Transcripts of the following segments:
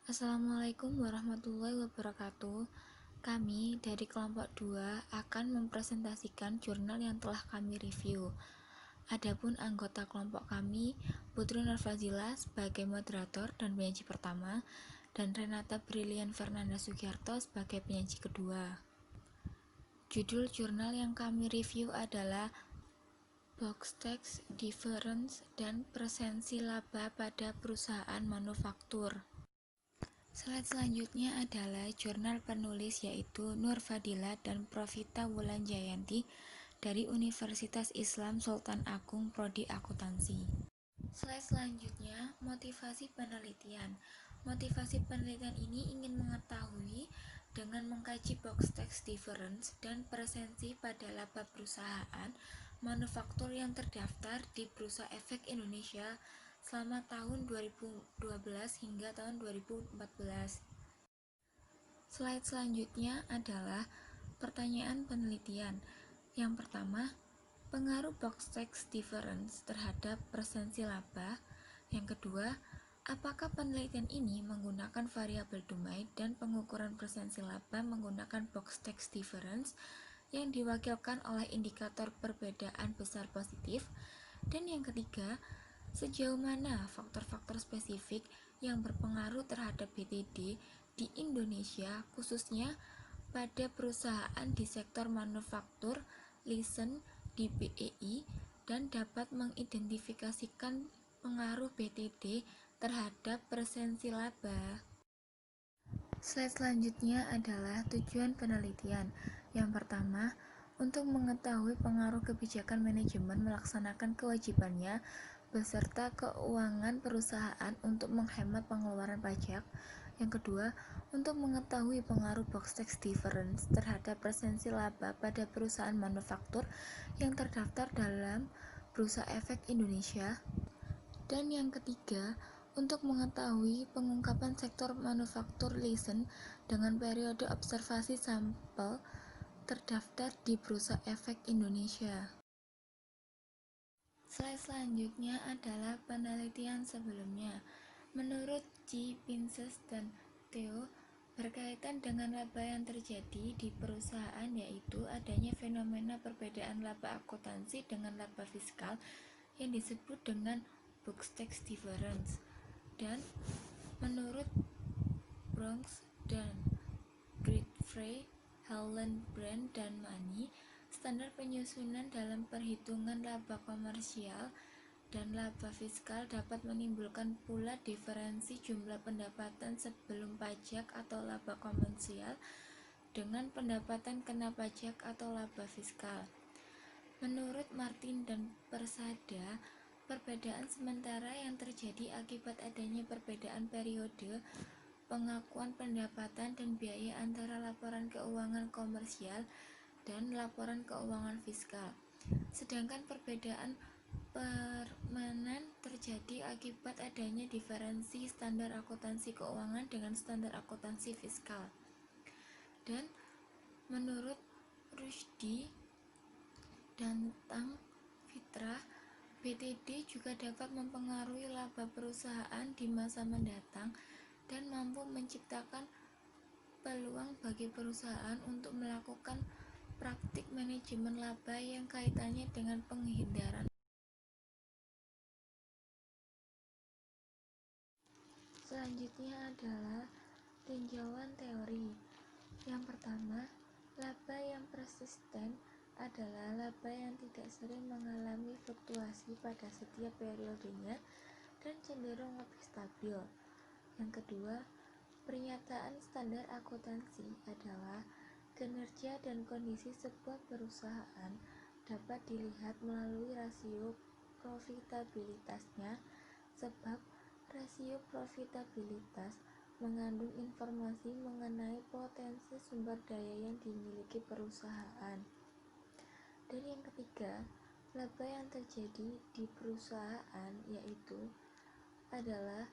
Assalamualaikum warahmatullahi wabarakatuh. Kami dari kelompok 2 akan mempresentasikan jurnal yang telah kami review. Adapun anggota kelompok kami, Putri Nurfazila sebagai moderator dan penyaji pertama, dan Renata Brilian Fernanda Sugiarto sebagai penyaji kedua. Judul jurnal yang kami review adalah Box Text Difference dan Presensi Laba pada Perusahaan Manufaktur. Slide selanjutnya adalah jurnal penulis yaitu Nurfadila dan Profita Wulanjayanti dari Universitas Islam Sultan Agung Prodi Akuntansi. Slide selanjutnya motivasi penelitian. Motivasi penelitian ini ingin mengetahui dengan mengkaji box text difference dan presensi pada laba perusahaan manufaktur yang terdaftar di Bursa Efek Indonesia selama tahun 2012 hingga tahun 2014. Slide selanjutnya adalah pertanyaan penelitian. Yang pertama, pengaruh box text difference terhadap presensi laba. Yang kedua, apakah penelitian ini menggunakan variabel domain dan pengukuran presensi laba menggunakan box text difference yang diwakilkan oleh indikator perbedaan besar positif. Dan yang ketiga, sejauh mana faktor-faktor spesifik yang berpengaruh terhadap BTD di Indonesia, khususnya pada perusahaan di sektor manufaktur, lisen di BEI, dan dapat mengidentifikasikan pengaruh BTD terhadap presensi laba. Slide selanjutnya adalah tujuan penelitian. Yang pertama, untuk mengetahui pengaruh kebijakan manajemen melaksanakan kewajibannya beserta keuangan perusahaan untuk menghemat pengeluaran pajak. Yang kedua, untuk mengetahui pengaruh box text difference terhadap presensi laba pada perusahaan manufaktur yang terdaftar dalam Bursa Efek Indonesia. Dan yang ketiga, untuk mengetahui pengungkapan sektor manufaktur lisen dengan periode observasi sampel terdaftar di Bursa Efek Indonesia. Slide selanjutnya adalah penelitian sebelumnya. Menurut G. Pinces dan Theo, berkaitan dengan laba yang terjadi di perusahaan yaitu adanya fenomena perbedaan laba akuntansi dengan laba fiskal yang disebut dengan box text difference. Dan menurut Bronx dan Godfrey, Hillenbrand dan Mani, standar penyusunan dalam perhitungan laba komersial dan laba fiskal dapat menimbulkan pula diferensi jumlah pendapatan sebelum pajak atau laba komersial dengan pendapatan kena pajak atau laba fiskal. Menurut Martin dan Persada, perbedaan sementara yang terjadi akibat adanya perbedaan periode pengakuan pendapatan dan biaya antara laporan keuangan komersial dan laporan keuangan fiskal. Sedangkan perbedaan permanen terjadi akibat adanya diferensi standar akuntansi keuangan dengan standar akuntansi fiskal. Dan menurut Rushdie dan Tang Fitrah, BTD juga dapat mempengaruhi laba perusahaan di masa mendatang dan mampu menciptakan peluang bagi perusahaan untuk melakukan praktik manajemen laba yang kaitannya dengan penghindaran. Selanjutnya adalah tinjauan teori. Yang pertama, laba yang persisten adalah laba yang tidak sering mengalami fluktuasi pada setiap periodenya dan cenderung lebih stabil. Yang kedua, pernyataan standar akuntansi adalah kinerja dan kondisi sebuah perusahaan dapat dilihat melalui rasio profitabilitasnya, sebab rasio profitabilitas mengandung informasi mengenai potensi sumber daya yang dimiliki perusahaan. Dan yang ketiga, laba yang terjadi di perusahaan yaitu adalah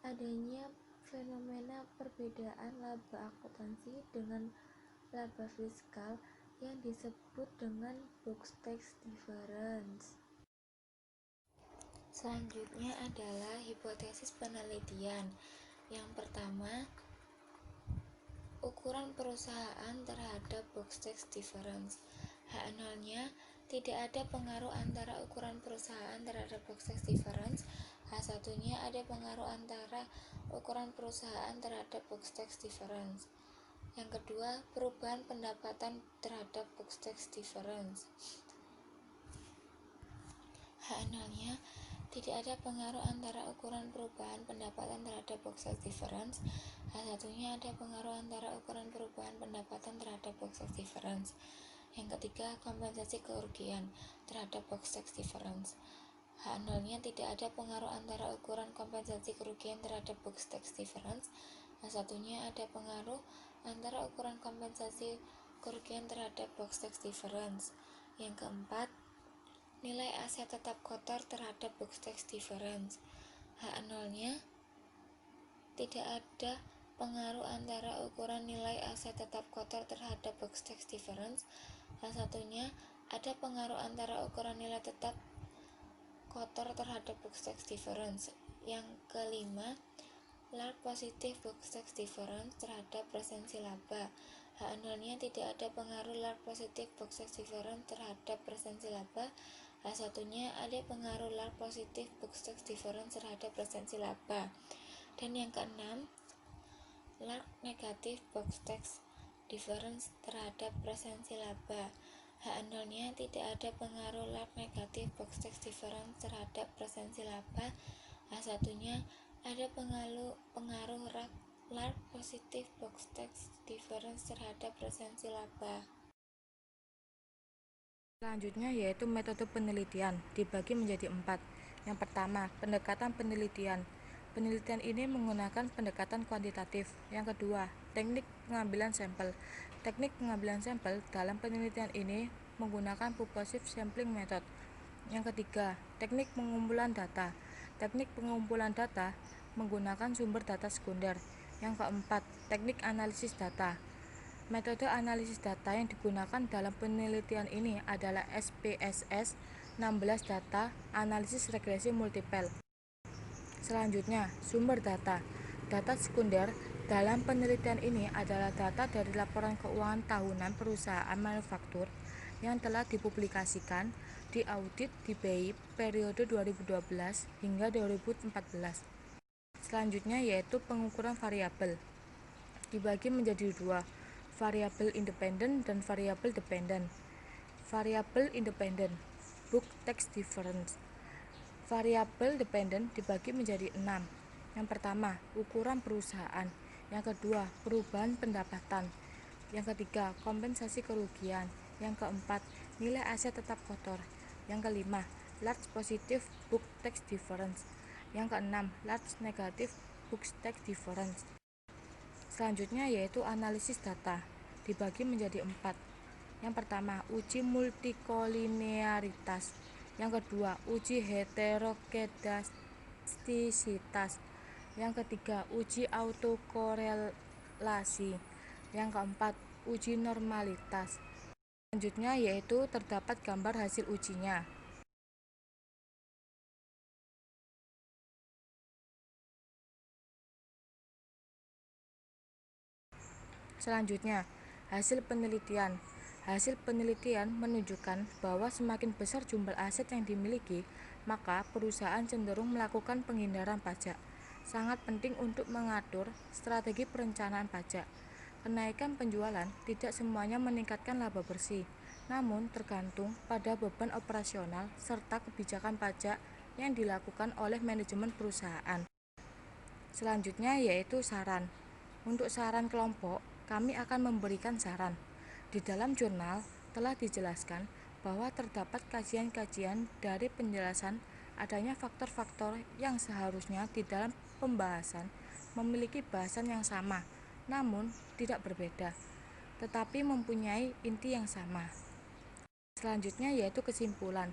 adanya fenomena perbedaan laba akuntansi dengan laba fiskal yang disebut dengan box text difference. Selanjutnya adalah hipotesis penelitian. Yang pertama, ukuran perusahaan terhadap box tax difference. H0-nya tidak ada pengaruh antara ukuran perusahaan terhadap box tax difference. H1-nya ada pengaruh antara ukuran perusahaan terhadap box tax difference. Yang kedua, perubahan pendapatan terhadap box tax difference. H0-nya tidak ada pengaruh antara ukuran perubahan pendapatan terhadap box tax difference. H1-nya ada pengaruh antara ukuran perubahan pendapatan terhadap box tax difference. Yang ketiga, kompensasi kerugian terhadap box tax difference. H0-nya tidak ada pengaruh antara ukuran kompensasi kerugian terhadap box tax difference. H1-nya ada pengaruh antara ukuran kompensasi kerugian terhadap box tax difference. Yang keempat, nilai aset tetap kotor terhadap box tax difference. H0-nya tidak ada pengaruh antara ukuran nilai aset tetap kotor terhadap box tax difference. H1-nya ada pengaruh antara ukuran nilai tetap kotor terhadap box tax difference. Yang kelima, large positive box tax difference terhadap presensi laba. H0-nya tidak ada pengaruh large positive box tax difference terhadap presensi laba. H1-nya ada pengaruh large positive box tax difference terhadap presensi laba. Dan yang keenam, large negative box tax difference terhadap presensi laba. H0-nya tidak ada pengaruh large negative box tax difference terhadap presensi laba. H1-nya ada pengaruh large positive box tax difference terhadap presensi laba. Selanjutnya yaitu metode penelitian, dibagi menjadi 4. Yang pertama, pendekatan penelitian. Penelitian ini menggunakan pendekatan kuantitatif. Yang kedua, teknik pengambilan sampel. Teknik pengambilan sampel dalam penelitian ini menggunakan purposive sampling method. Yang ketiga, teknik pengumpulan data. Teknik pengumpulan data menggunakan sumber data sekunder. Yang keempat, teknik analisis data. Metode analisis data yang digunakan dalam penelitian ini adalah SPSS 16 data analisis regresi multipel. Selanjutnya, sumber data. Data sekunder dalam penelitian ini adalah data dari laporan keuangan tahunan perusahaan manufaktur yang telah dipublikasikan, diaudit di BI periode 2012 hingga 2014. Selanjutnya yaitu pengukuran variabel. Dibagi menjadi dua, variabel independen dan variabel dependen. Variabel independen, book tax difference. Variabel dependen dibagi menjadi 6. Yang pertama, ukuran perusahaan. Yang kedua, perubahan pendapatan. Yang ketiga, kompensasi kerugian. Yang keempat, nilai aset tetap kotor. Yang kelima, large positive book tax difference. Yang keenam, large negative book tax difference. Selanjutnya yaitu analisis data, dibagi menjadi 4. Yang pertama, uji multikolinearitas. Yang kedua, uji heterokedastisitas. Yang ketiga, uji autokorelasi. Yang keempat, uji normalitas. Selanjutnya yaitu terdapat gambar hasil ujinya. Selanjutnya, hasil penelitian. Hasil penelitian menunjukkan bahwa semakin besar jumlah aset yang dimiliki, maka perusahaan cenderung melakukan penghindaran pajak. Sangat penting untuk mengatur strategi perencanaan pajak. Kenaikan penjualan tidak semuanya meningkatkan laba bersih, namun tergantung pada beban operasional serta kebijakan pajak yang dilakukan oleh manajemen perusahaan. Selanjutnya yaitu saran. Untuk saran kelompok, kami akan memberikan saran. Di dalam jurnal telah dijelaskan bahwa terdapat kajian-kajian dari penjelasan adanya faktor-faktor yang seharusnya di dalam pembahasan memiliki bahasan yang sama, namun tidak berbeda, tetapi mempunyai inti yang sama. Selanjutnya yaitu kesimpulan.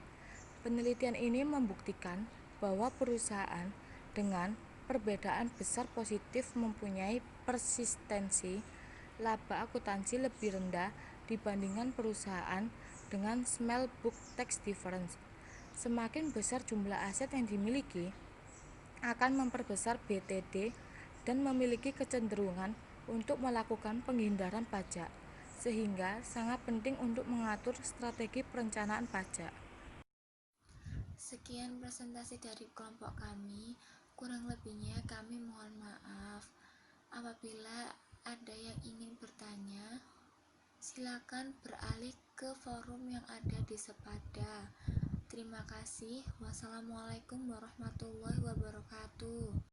Penelitian ini membuktikan bahwa perusahaan dengan perbedaan besar positif mempunyai persistensi laba akuntansi lebih rendah dibandingkan perusahaan dengan small book tax difference. Semakin besar jumlah aset yang dimiliki akan memperbesar BTD dan memiliki kecenderungan untuk melakukan penghindaran pajak, sehingga sangat penting untuk mengatur strategi perencanaan pajak. Sekian presentasi dari kelompok kami, kurang lebihnya kami mohon maaf. Apabila ada yang ingin bertanya, silakan beralih ke forum yang ada di Sepada. Terima kasih. Wassalamualaikum warahmatullahi wabarakatuh.